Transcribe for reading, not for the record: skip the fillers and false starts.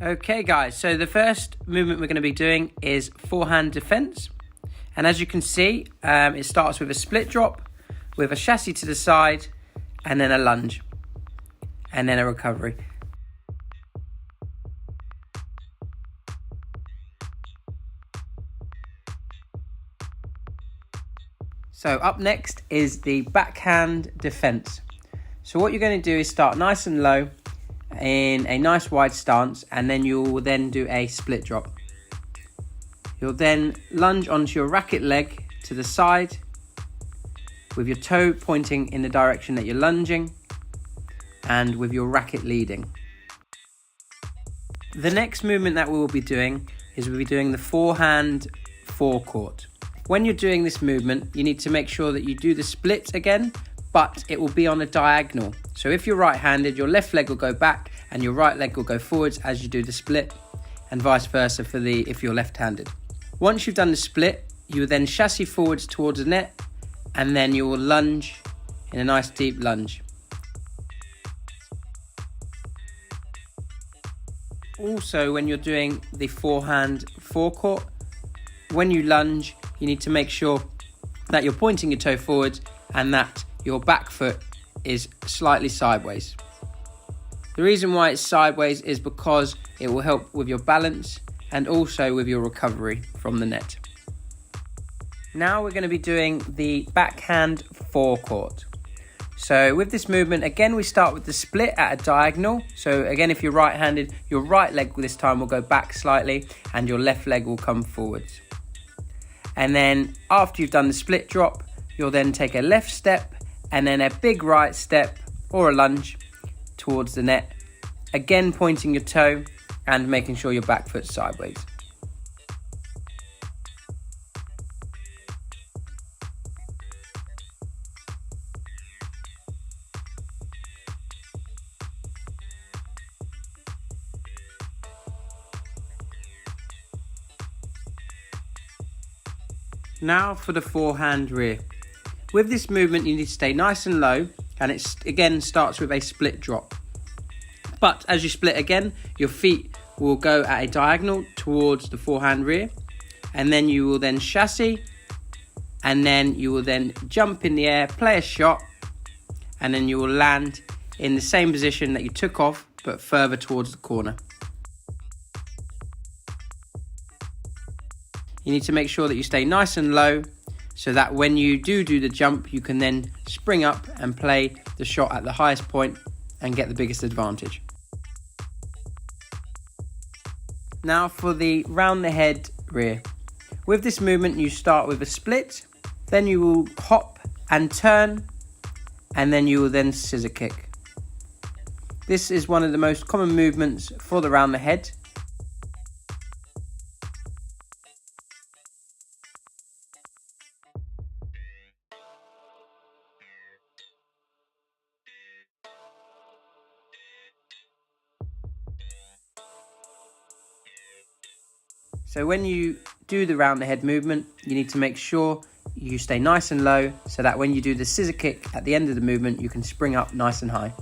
Okay guys, so the first movement we're going to be doing is forehand defense. And as you can see, it starts with a split drop, with a chassis to the side, and then a lunge, and then a recovery. So up next is the backhand defense. So what you're going to do is start nice and low in a nice wide stance, and then you'll then do a split drop. You'll then lunge onto your racket leg to the side with your toe pointing in the direction that you're lunging and with your racket leading. The next movement that we will be doing is we'll be doing the forehand forecourt. When you're doing this movement, you need to make sure that you do the split again, but it will be on a diagonal. So if you're right-handed, your left leg will go back and your right leg will go forwards as you do the split, and vice versa for if you're left-handed. Once you've done the split, you will then chassis forwards towards the net, and then you will lunge in a nice deep lunge. Also, when you're doing the forehand forecourt, when you lunge, you need to make sure that you're pointing your toe forwards and that your back foot is slightly sideways. The reason why it's sideways is because it will help with your balance and also with your recovery from the net. Now we're going to be doing the backhand forecourt. So with this movement, again, we start with the split at a diagonal. So again, if you're right-handed, your right leg this time will go back slightly and your left leg will come forwards. And then after you've done the split drop, you'll then take a left step and then a big right step or a lunge towards the net, again pointing your toe and making sure your back foot's sideways. Now for the forehand rear. With this movement, you need to stay nice and low, and it again starts with a split drop. But as you split again, your feet will go at a diagonal towards the forehand rear, and then you will then chassis, and then you will then jump in the air, play a shot, and then you will land in the same position that you took off, but further towards the corner. You need to make sure that you stay nice and low so that when you do the jump, you can then spring up and play the shot at the highest point and get the biggest advantage. Now for the round the head rear. With this movement, you start with a split, then you will hop and turn, and then you will then scissor kick. This is one of the most common movements for the round the head. So when you do the round the head movement, you need to make sure you stay nice and low so that when you do the scissor kick at the end of the movement, you can spring up nice and high.